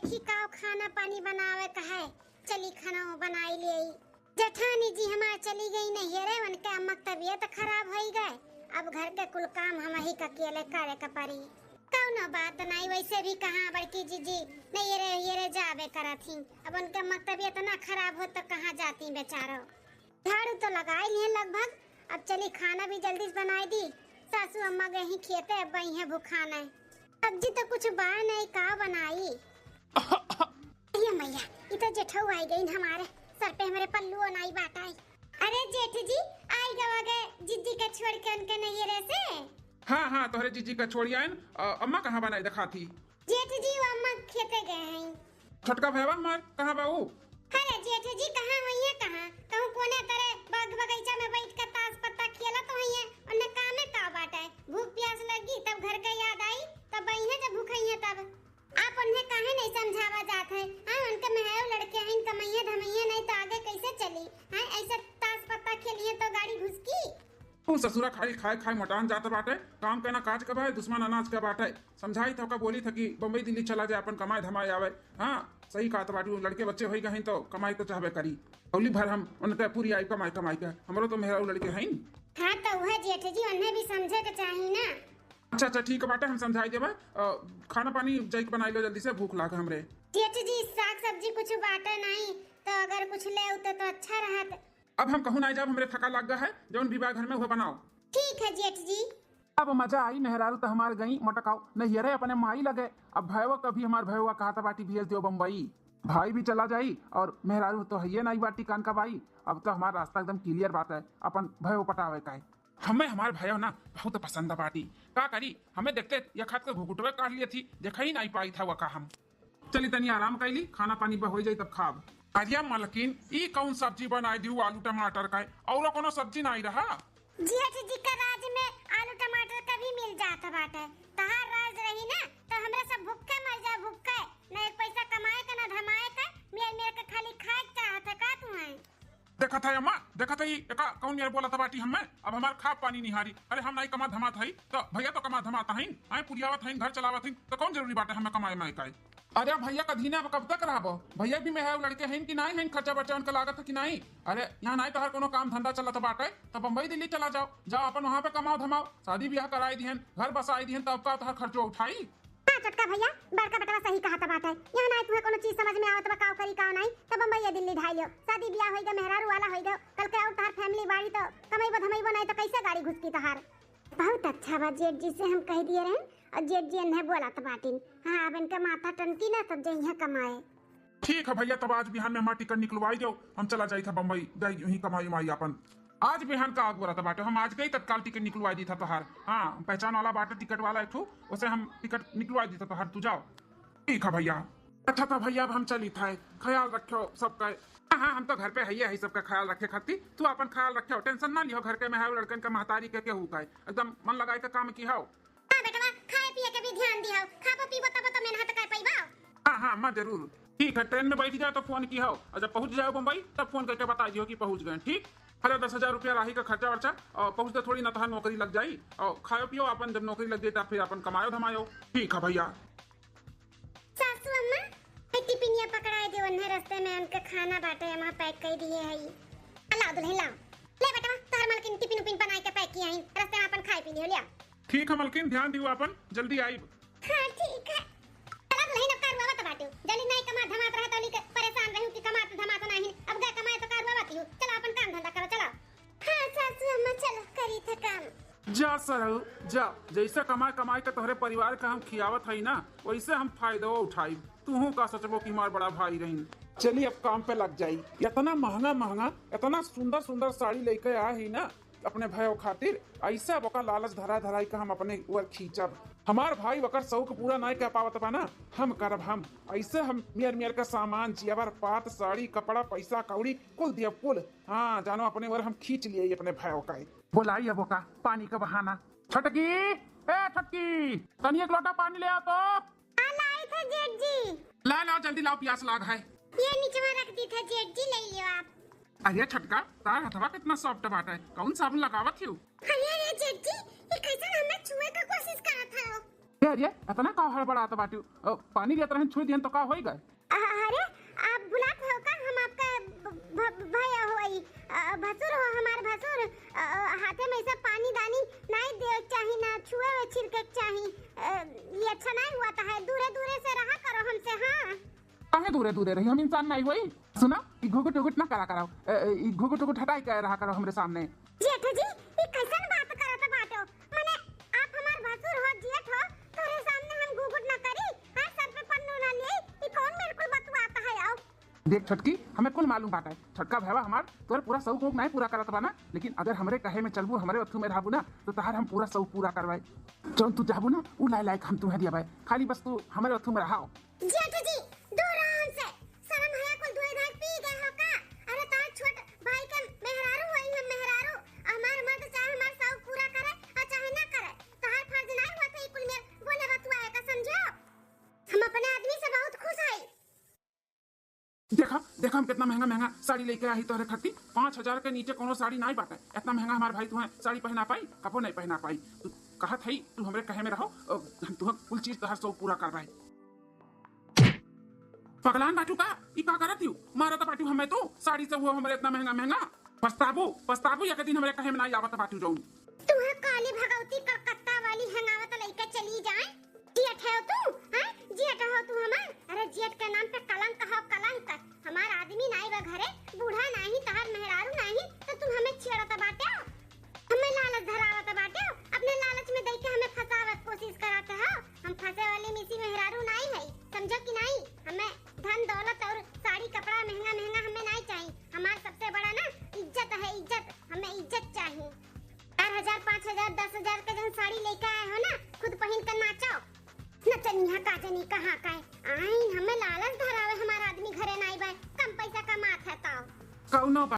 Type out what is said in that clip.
देखी का खाना पानी बनावे का है। चली खाना बनाई ले। जेठानी जी हमार चली गई नहीं रे, उनके अम्मा की तबीयत खराब हो गए। अब घर के कुल काम हम ही अकेले करे का पड़ी। कौनो बात नहीं, वैसे भी कहाँ बड़की जीजी नहीं ये रे जावे करा थी। अब उनके अम्मा की तबीयत ना खराब हो तो कहाँ जाती बेचारो। झाड़ू तो लगाई लिए लगभग। अब चली खाना भी जल्दी से बनाई दी। सासू अम्मा गए ही खेते, अब वही है भूखाना। सब्जी तो कुछ बाहर नहीं का बनाई। ये मैया इधर जेठू आई गई हमारे सर पे, हमारे पल्लू नहीं बाटाई। अरे जेठ जी आई गए जीजी का छोड़ के उनके नहीं रहे से। हाँ तोहरे जीजी का छोड़ी आयन। अम्मा कहाँ बनाई देखा थी? जेठ जी वो अम्मा खेते गए हैं। छोटका भैया मार कहाँ बाऊ? अरे जेठ जी कहाँ हुई है, कहाँ कहूँ कोने तरह बाग बगीचा में बैठ कर ताश पत्ता खेला तो हुई है। उन्हें काम में का बाटा है। भूख प्यास लगी तब घर का याद आई, तब वही है जब भूख है तब। आप उन्हें काहे नहीं समझावा जात है? हाँ उनके महव लड़के हैं, कमैया धमैया नहीं तो आगे कैसे चली? हाँ ऐसे ताश पत्ता खेलिए तो गाड़ी घुसकी। तू ससुरा खाए मोटान जाता बाटे। काम करना काज का भाई, दुश्मन अनाज का बाटे। समझाई था का बोली था कि बम्बई दिल्ली चला जाए, अपन कमाए धमाए आवे। हाँ सही कहा था बाटू, लड़के बच्चे हो गए तो कमाई तो चाहबे करी। अगली भर हम उनके पूरी आई कमाई के हमरो तो मेहरा लड़के हैं। हाँ तो वह जेठ जी उन्हें भी समझे के चाहिए ना। अच्छा ठीक है बाटे, हम समझाई देबे। खाना पानी जाइक बनाई लो जल्दी से, भूख लागे हमरे। जेठ जी साग सब्जी कुछ बाटे नहीं तो अगर कुछ ले उते तो अच्छा रहत। अब हम कहूँ नहीं, जब हमरे थका लग गया है जौन विवाह घर में हुआ बनाओ। ठीक है जेठ जी। अब मजा आई, मेहरारू तो हमार गई मोटकाओ नहीं अरे अपने माई लगे। अब भैया कभी हमार भैया कहा था बाटी भेज दियो बम्बई, भाई भी चला जाई और मेहरारू तो है नहीं बाटी कान का भाई। अब तो हमारा रास्ता एकदम क्लियर बात है, अपन भैया पटावे का है। हमें हमारे भैया ना बहुत पसंद है बाटी। का करी हमें देखते या खाद के घुघुटवे काट लिए थी, देखा ही नहीं पाई था वह हम। चली तनी आराम कैली, खाना पानी हो जाई तब खाब। अरिया मलकिन ई कौन सब्जी बनाई दी? आलू टमाटर का और कोनो सब्जी नहीं रहा। जेठ जी का राज में आलू टमाटर का भी मिल जाता बाटे। तहार राज रही ना तो हमरा सब भूखे मर जा भूखे। ना एक पैसा कमाए का ना धमाए का, मेरे का खाली खाए चाहत है का तू है। देखा था अम्मा, देखा था एका कौन यार बोला था बाटी हमें। अब हमार खा पानी निहारी। अरे हम नहीं कमा धमात है तो भैया तो कमा धमाता है, आए पुरियावत है, घर चलावत है, तो कौन जरूरी बाटे हमें कमाए में का। अरे भैया का धीना कब तक रहा? भैया भी मैं लड़के हैं कि नहीं, खर्चा बर्चा उनका लागत है कि नहीं। अरे यहाँ नहीं तो हर कोनो काम धंधा चला तो बाटे तो बम्बई दिल्ली चला जाओ अपन वहाँ पे कमाओ धमाओ, शादी ब्याह कराई दिहन, घर बसाई दिहन, तब का हर खर्चो उठाई। हाँ छोटका भैया बड़का बेटा सही कहा था बाटे। यहाँ नहीं तुम्हें कोनो चीज समझ में आवत बा काव करी काव नहीं तो बम्बई दिल्ली ढाई लियो। शादी ब्याह होई गए, मेहरारू वाला होई गए, कल के और तार फैमिली बाड़ी तो कमाईबो धमाईबो नहीं तो कैसे गाड़ी घुसकी तहार। बहुत अच्छा बा जेठ जी से हम कह दिए रहे और जेठ जी ने बोला तो बाटिन। हाँ अब इनका माथा टनकी ना तब जइहा कमाए। ठीक है भैया, तब आज बिहान में हमारा टिकट निकलवाई दो, हम चला जाई था बम्बई यही कमाई उमाई अपन। आज बिहान का आग बोला था बाटे, हम आज गई तत्काल टिकट निकलवा दी था तोहार। हाँ पहचान वाला बाटे टिकट वाला एक उसे हम टिकट निकलवा दी था तोहार, तू जाओ। ठीक है भैया। अच्छा था भैया, अब हम चली था, ख्याल रखो सबका। हाँ हम तो घर पे है सबका ख्याल रखे खाती। तू अपन ख्याल रखो, टेंशन ना लियो। घर के में है लड़कन का महतारी के केहू का एकदम मन लगाए का काम की हो। खाए पिए के भी ध्यान दियो, खाबो पीबो तब तो मेहनत कर पाइबो। हाँ मैं जरूर। ठीक है, ट्रेन में बैठ जाओ तो फोन की हो, और जब पहुंच जाओ मुंबई तब फोन करके बता दियो कि पहुंच गए। ठीक, अरे 10,000 रुपया राही का खर्चा वर्चा, और पहुंचते थोड़ी ना तो नौकरी लग जाई, और खाओ पियो अपन, जब नौकरी लग जाए तब फिर अपन कमायो धमायो। ठीक है भैया। सासू अम्मा टिफिनिया पकड़ाए दे, उन्हें रास्ते में उनके खाना बाटे हम पैक कर दिए है। लाओ दुल्हन लाओ, ले बेटा तार मालकिन टिफिन उपिन बनाए के पैक किया है, रास्ते में अपन खाए पी लियो। लिया ठीक है मलकिन, ध्यान दियो अपन, जल्दी आई। हां ठीक है। चला दुल्हन अब कारवा मत बाटू, जल्दी नहीं कमा धमात रहा तो लिके परेशान रहू कि कमात धमात नहीं। अब गए कमाए तो कारवा मत हूं, चला अपन काम धंधा करो चलो। हां सासू अम्मा चलो करी थे काम। जा सर जा, जैसे कमाए के तोहरे परिवार का हम खियावत है ना, वैसे हम फायदा उठाई। तू का सोचबो कि हमार बड़ा भाई रही। चलिए अब काम पे लग जाई। इतना महंगा इतना सुंदर साड़ी लेके आए ही ना अपने भाई खातिर, ऐसा बका लालच धराई का हम अपने ऊपर खींचब। हमार भाई वकर शौक पूरा नहीं कर पावत बा ना, हम करब। हम ऐसे हम मियर का सामान जेवर पात साड़ी कपड़ा पैसा कौड़ी कुल दिया कुल। हाँ जानो अपने वर हम खींच लिए अपने भाई का। बोलाई अब का पानी का बहाना। छटकी ए छटकी, तनी एक लोटा पानी ले आ तो। लाए थे जेठ जी। लाओ जल्दी लाओ, प्यास लाग है। ये नीचे में रख दी था जेठ जी, ले लियो आप। अरे छटका, तार हथवा कितना सॉफ्ट बात है, कौन साबुन लगावत हो? अरे जेठ जी ये कैसा हमें छुए का कोशिश कर रहा था। अरे इतना का हड़बड़ाता बाटू पानी लेत रहन छुई दिहन तो का होई गए। अरे आप बुलात हो का? हम आपका भैया होई, भसुर हो, हमार भसुर। हाथे में सब पानी दानी नहीं दे चाही, ना छुए हुए छिड़के चाही। ये अच्छा नहीं हुआ था, दूरे दूरे से रहा करो हमसे। हाँ काहे दूरे दूरे रही, हम इंसान नहीं होई। सुना ई घुघुट उघुट ना करा कराओ, ई घुघुट उघुट हटाई के रहा करो हमरे सामने। जेठ जी ये कैसन बात करत बाटो? माने आप हमार भसुर हो, जेठ हो, तोरे सामने हम घुघुट ना करी? हां सर पे पन्नू ना ले, ये कौन मेरे को बतवाता है? आओ देख छोटकी, हमें कुल मालूम बात है, छोटका भैया हमार तोर पूरा शौक नहीं पूरा करत बा ना, लेकिन अगर हमरे कहे में चलबू, हमरे अथु में रहबू ना, तो तहार हम पूरा शौक पूरा करवाए। जौन तू चाहबू ना उ लाई लायक हम तुम्हें दियाबे, खाली बस तू हमरे अथु में रहाओ। जेठ जी दूर आराम से, शर्म है कुल धोए धार पी गए हो का? अरे तार छोट भाई के मेहरारू होई, हम मेहरारू। हमार मर्द चाहे हमार शौक पूरा करे और चाहे ना करे, तहार फर्ज नहीं हुआ था कुल में बोले बतवाए का, समझो? हम अपने आदमी से बहुत खुश हई। देखा देखा हम कितना महंगा महंगा साड़ी लेके आई तोहरे खातिर। 5000 के नीचे कोनो साड़ी नहीं बाटे। इतना महंगा हमार भाई तुम्हें साड़ी पहना पाई, कबो नहीं पहना पाई। तू कहत हई तू हमरे कहे में रहो, हम तुम्हें कुल चीज तोहर शौक पूरा करवाई। पगलान बाटू का ई का करत हूँ, मारत बाटू हमें तो साड़ी से वो हमरे इतना महंगा महंगा। पछताबू पछताबू एक दिन हमरे कहे में नहीं आवत बाटू जौन। तुम्हें काली भगवती कलकत्ता वाली हंगावत लेके चली जाए। जेठ है तू? हैं जेठ हो तू हमार? अरे जेठ के नाम पे कलंक हो, कलंक। हमार आदमी नहीं बा घरे, बूढ़ा नहीं, तहार मेहरारू नहीं, तो तुम हमें छेड़त बाटे, हमें लालच धरावत बाटे, अपने लालच में देके हमें फंसावत कोशिश करत हो। हम फंसे वाली मिसी मेहरारू नहीं है, समझो कि नहीं? हमें धन दौलत और साड़ी कपड़ा महंगा महंगा हमें नहीं चाहिए। हमार सबसे बड़ा ना इज्जत है, इज्जत। हमें इज्जत चाहिए। 4000 5000 10,000 के जन साड़ी लेके आए हो ना, खुद पहन कर नाचो। नचनिया काजनी कहाँ का है? आइन हमें लालच धरावे, हमारा आदमी घरे नहीं बा, कम पैसा कमात है तो कौनो